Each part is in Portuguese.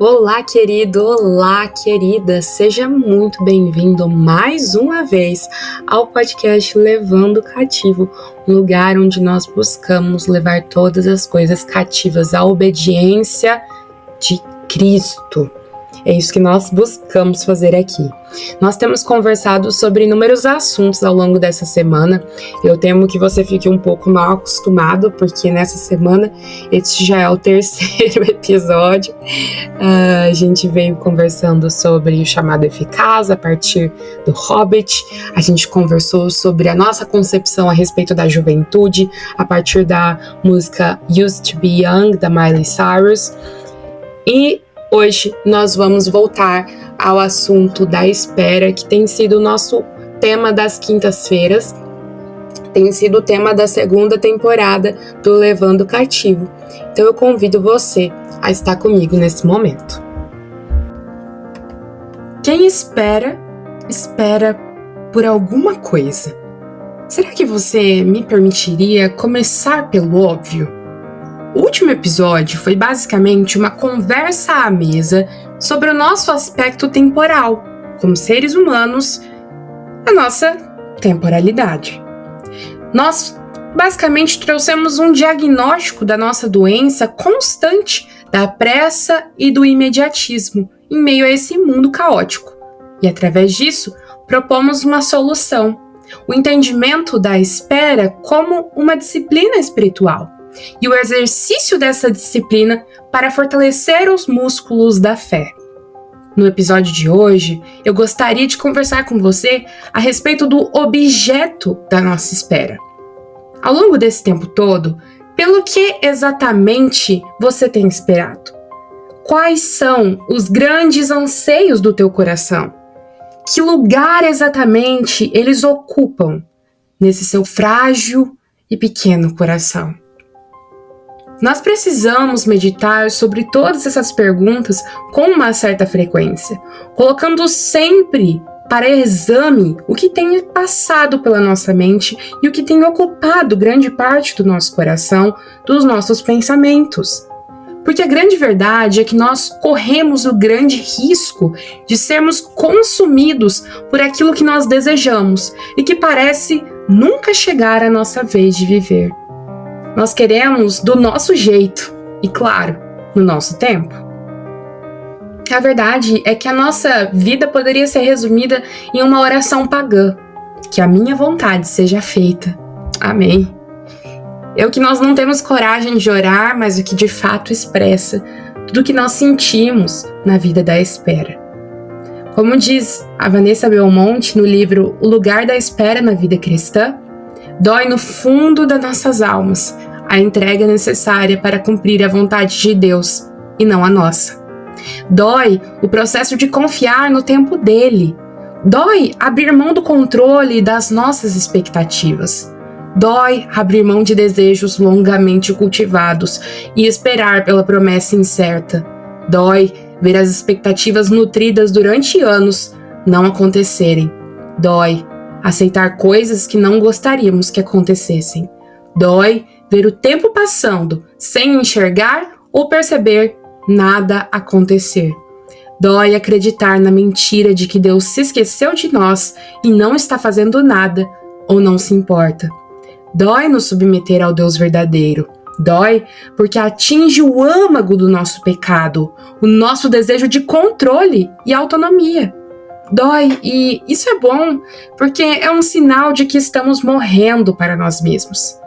Olá, querido! Olá, querida! Seja muito bem-vindo mais uma vez ao podcast Levando Cativo, um lugar onde nós buscamos levar todas as coisas cativas à obediência de Cristo. É isso que nós buscamos fazer aqui. Nós temos conversado sobre inúmeros assuntos ao longo dessa semana. Eu temo que você fique um pouco mal acostumado, porque nessa semana esse já é o terceiro episódio. A gente veio conversando sobre o chamado eficaz a partir do Hobbit. A gente conversou sobre a nossa concepção a respeito da juventude a partir da música Used to Be Young, da Miley Cyrus. E hoje nós vamos voltar ao assunto da espera, que tem sido o nosso tema das quintas-feiras, tem sido o tema da segunda temporada do Levando Cativo. Então eu convido você a estar comigo nesse momento. Quem espera, espera por alguma coisa. Será que você me permitiria começar pelo óbvio? O último episódio foi basicamente uma conversa à mesa sobre o nosso aspecto temporal, como seres humanos, a nossa temporalidade. Nós basicamente trouxemos um diagnóstico da nossa doença constante, da pressa e do imediatismo em meio a esse mundo caótico. E através disso, propomos uma solução, o entendimento da espera como uma disciplina espiritual. E o exercício dessa disciplina para fortalecer os músculos da fé. No episódio de hoje, eu gostaria de conversar com você a respeito do objeto da nossa espera. Ao longo desse tempo todo, pelo que exatamente você tem esperado? Quais são os grandes anseios do teu coração? Que lugar exatamente eles ocupam nesse seu frágil e pequeno coração? Nós precisamos meditar sobre todas essas perguntas com uma certa frequência, colocando sempre para exame o que tem passado pela nossa mente e o que tem ocupado grande parte do nosso coração, dos nossos pensamentos. Porque a grande verdade é que nós corremos o grande risco de sermos consumidos por aquilo que nós desejamos e que parece nunca chegar à nossa vez de viver. Nós queremos do nosso jeito e, claro, no nosso tempo. A verdade é que a nossa vida poderia ser resumida em uma oração pagã. Que a minha vontade seja feita. Amém. É o que nós não temos coragem de orar, mas o que de fato expressa tudo o que nós sentimos na vida da espera. Como diz a Vanessa Belmonte no livro O Lugar da Espera na Vida Cristã, dói no fundo das nossas almas a entrega necessária para cumprir a vontade de Deus e não a nossa. Dói o processo de confiar no tempo dele. Dói abrir mão do controle das nossas expectativas. Dói abrir mão de desejos longamente cultivados e esperar pela promessa incerta. Dói ver as expectativas nutridas durante anos não acontecerem. Dói aceitar coisas que não gostaríamos que acontecessem. Dói ver o tempo passando sem enxergar ou perceber nada acontecer. Dói acreditar na mentira de que Deus se esqueceu de nós e não está fazendo nada ou não se importa. Dói nos submeter ao Deus verdadeiro. Dói porque atinge o âmago do nosso pecado, o nosso desejo de controle e autonomia. Dói, e isso é bom, porque é um sinal de que estamos morrendo para nós mesmos.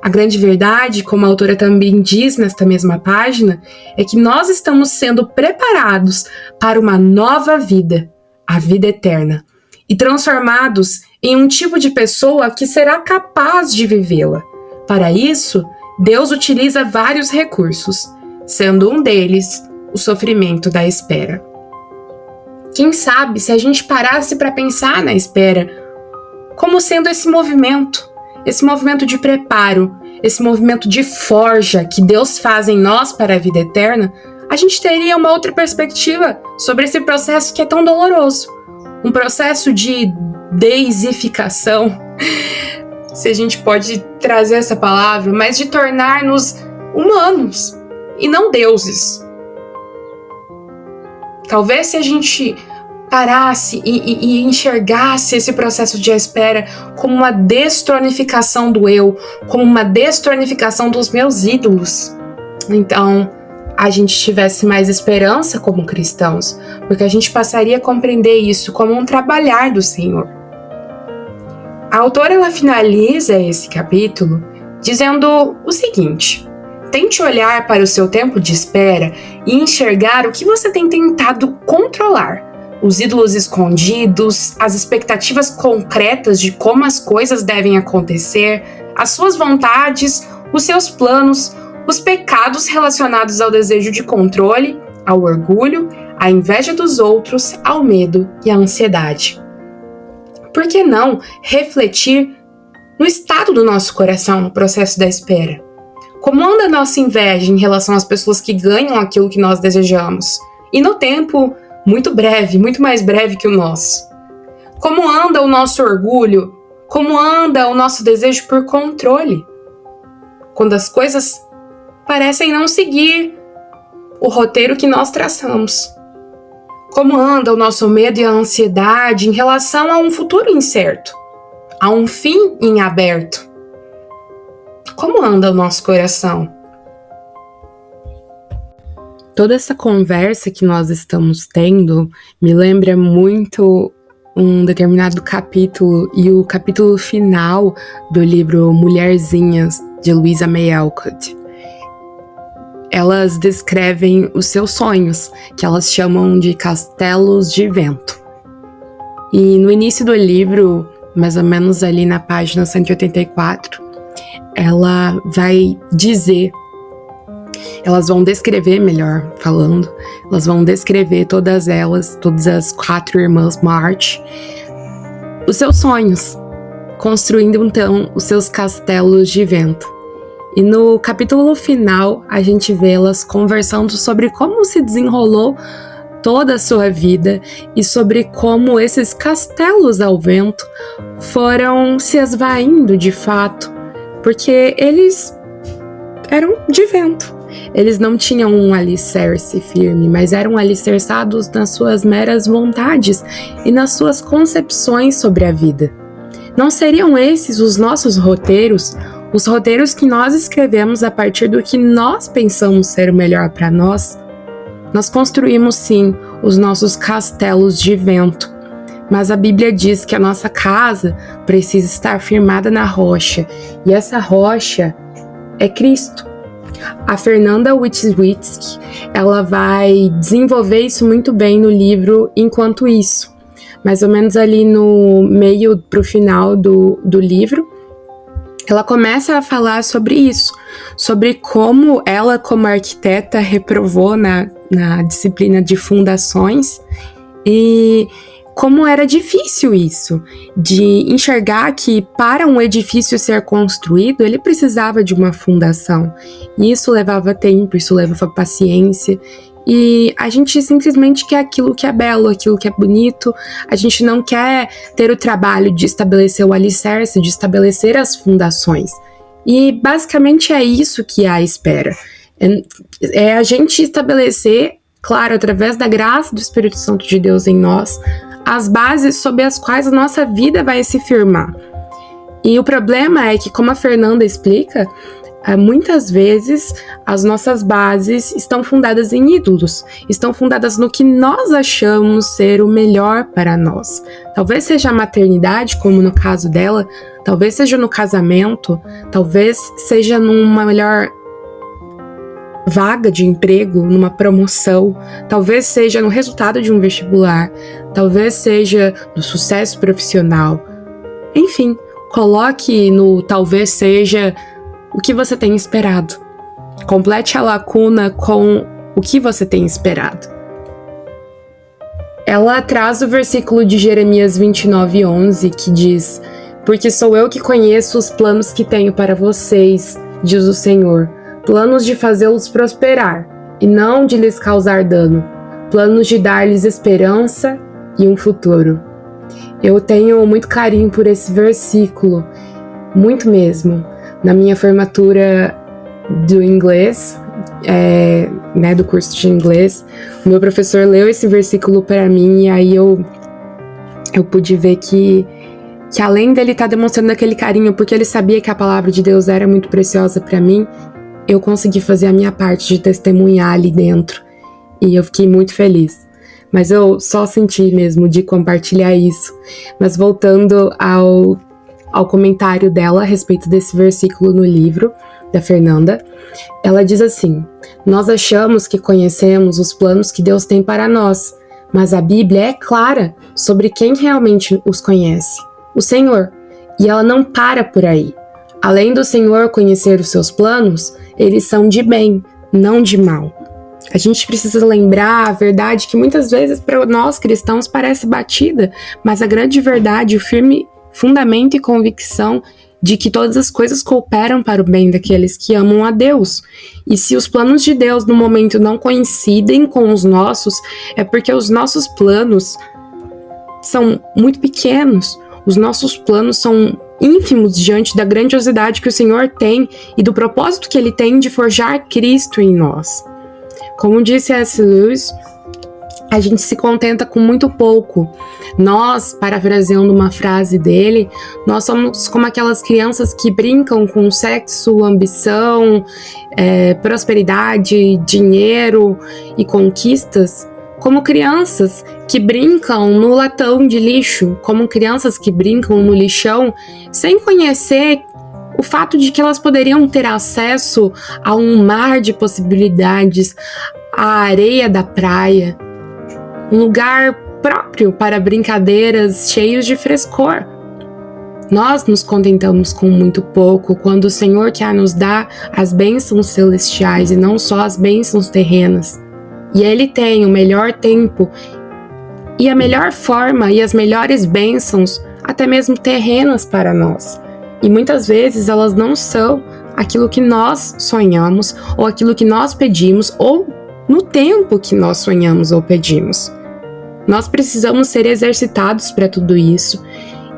A grande verdade, como a autora também diz nesta mesma página, é que nós estamos sendo preparados para uma nova vida, a vida eterna, e transformados em um tipo de pessoa que será capaz de vivê-la. Para isso, Deus utiliza vários recursos, sendo um deles o sofrimento da espera. Quem sabe se a gente parasse para pensar na espera como sendo esse movimento de preparo, esse movimento de forja que Deus faz em nós para a vida eterna, a gente teria uma outra perspectiva sobre esse processo que é tão doloroso. Um processo de deificação, se a gente pode trazer essa palavra, mas de tornar-nos humanos e não deuses. Talvez se a gente parasse e enxergasse esse processo de espera como uma destronificação do eu, como uma destronificação dos meus ídolos, então a gente tivesse mais esperança como cristãos, porque a gente passaria a compreender isso como um trabalhar do Senhor. A autora, ela finaliza esse capítulo dizendo o seguinte: tente olhar para o seu tempo de espera e enxergar o que você tem tentado controlar, os ídolos escondidos, as expectativas concretas de como as coisas devem acontecer, as suas vontades, os seus planos, os pecados relacionados ao desejo de controle, ao orgulho, à inveja dos outros, ao medo e à ansiedade. Por que não refletir no estado do nosso coração no processo da espera? Como anda a nossa inveja em relação às pessoas que ganham aquilo que nós desejamos? E no tempo muito breve, muito mais breve que o nosso. Como anda o nosso orgulho? Como anda o nosso desejo por controle? Quando as coisas parecem não seguir o roteiro que nós traçamos. Como anda o nosso medo e a ansiedade em relação a um futuro incerto, a um fim em aberto? Como anda o nosso coração? Toda essa conversa que nós estamos tendo me lembra muito um determinado capítulo, e o capítulo final do livro Mulherzinhas, de Louisa May Alcott. Elas descrevem os seus sonhos, que elas chamam de castelos de vento. E no início do livro, mais ou menos ali na página 184, ela vai dizer, elas vão descrever, melhor falando, elas vão descrever todas as 4 irmãs March, os seus sonhos, construindo então os seus castelos de vento. E no capítulo final, a gente vê elas conversando sobre como se desenrolou toda a sua vida e sobre como esses castelos ao vento foram se esvaindo de fato, porque eles eram de vento. Eles não tinham um alicerce firme, mas eram alicerçados nas suas meras vontades e nas suas concepções sobre a vida. Não seriam esses os nossos roteiros, os roteiros que nós escrevemos a partir do que nós pensamos ser o melhor para nós? Nós construímos sim os nossos castelos de vento, mas a Bíblia diz que a nossa casa precisa estar firmada na rocha, e essa rocha é Cristo. A Fernanda Witwicky, ela vai desenvolver isso muito bem no livro Enquanto Isso. Mais ou menos ali no meio pro final do livro, ela começa a falar sobre isso, sobre como ela, como arquiteta, reprovou na disciplina de fundações e como era difícil isso, de enxergar que para um edifício ser construído, ele precisava de uma fundação. E isso levava tempo, isso levava paciência. E a gente simplesmente quer aquilo que é belo, aquilo que é bonito. A gente não quer ter o trabalho de estabelecer o alicerce, de estabelecer as fundações. E basicamente é isso que é a espera. É a gente estabelecer, claro, através da graça do Espírito Santo de Deus em nós, as bases sobre as quais a nossa vida vai se firmar. E o problema é que, como a Fernanda explica, muitas vezes as nossas bases estão fundadas em ídolos, estão fundadas no que nós achamos ser o melhor para nós. Talvez seja a maternidade, como no caso dela, talvez seja no casamento, talvez seja numa melhor vaga de emprego, numa promoção, talvez seja no resultado de um vestibular, talvez seja no sucesso profissional. Enfim, coloque no talvez seja o que você tem esperado. Complete a lacuna com o que você tem esperado. Ela traz o versículo de Jeremias 29:11, que diz: "Porque sou eu que conheço os planos que tenho para vocês, diz o Senhor, planos de fazê-los prosperar e não de lhes causar dano, planos de dar-lhes esperança e um futuro." Eu tenho muito carinho por esse versículo, muito mesmo. Na minha formatura do inglês, né, do curso de inglês, o meu professor leu esse versículo para mim e aí eu pude ver que além dele estar demonstrando aquele carinho, porque ele sabia que a palavra de Deus era muito preciosa para mim, eu consegui fazer a minha parte de testemunhar ali dentro. E eu fiquei muito feliz. Mas eu só senti mesmo de compartilhar isso. Mas voltando ao comentário dela a respeito desse versículo no livro, da Fernanda, ela diz assim: nós achamos que conhecemos os planos que Deus tem para nós, mas a Bíblia é clara sobre quem realmente os conhece, o Senhor. E ela não para por aí. Além do Senhor conhecer os seus planos, eles são de bem, não de mal. A gente precisa lembrar a verdade que muitas vezes para nós cristãos parece batida, mas a grande verdade, o firme fundamento e convicção de que todas as coisas cooperam para o bem daqueles que amam a Deus. E se os planos de Deus no momento não coincidem com os nossos, é porque os nossos planos são muito pequenos, os nossos planos são ínfimos diante da grandiosidade que o Senhor tem e do propósito que Ele tem de forjar Cristo em nós. Como disse C.S. Lewis, a gente se contenta com muito pouco. Nós, parafraseando uma frase dele, nós somos como aquelas crianças que brincam com sexo, ambição, prosperidade, dinheiro e conquistas, como crianças que brincam no latão de lixo, como crianças que brincam no lixão, sem conhecer o fato de que elas poderiam ter acesso a um mar de possibilidades, a areia da praia, um lugar próprio para brincadeiras cheios de frescor. Nós nos contentamos com muito pouco quando o Senhor quer nos dar as bênçãos celestiais e não só as bênçãos terrenas. E Ele tem o melhor tempo e a melhor forma e as melhores bênçãos, até mesmo terrenas, para nós. E muitas vezes elas não são aquilo que nós sonhamos ou aquilo que nós pedimos ou no tempo que nós sonhamos ou pedimos. Nós precisamos ser exercitados para tudo isso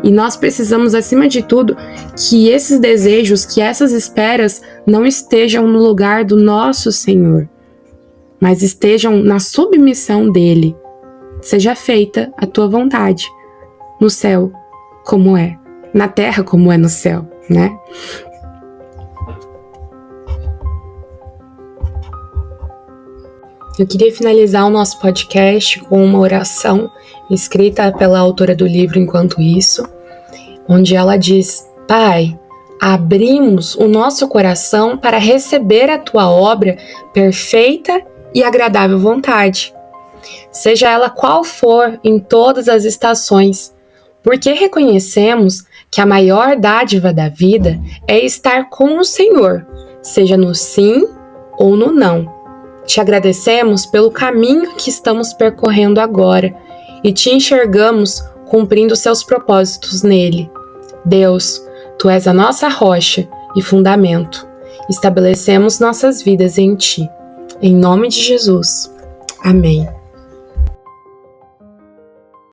e nós precisamos, acima de tudo, que esses desejos, que essas esperas não estejam no lugar do nosso Senhor, mas estejam na submissão dele. Seja feita a tua vontade, no céu como é, na terra como é no céu, né? Eu queria finalizar o nosso podcast com uma oração escrita pela autora do livro Enquanto Isso, onde ela diz: Pai, abrimos o nosso coração para receber a tua obra perfeita e agradável vontade, seja ela qual for em todas as estações, porque reconhecemos que a maior dádiva da vida é estar com o Senhor, seja no sim ou no não. Te agradecemos pelo caminho que estamos percorrendo agora e te enxergamos cumprindo seus propósitos nele. Deus, tu és a nossa rocha e fundamento. Estabelecemos nossas vidas em ti. Em nome de Jesus. Amém.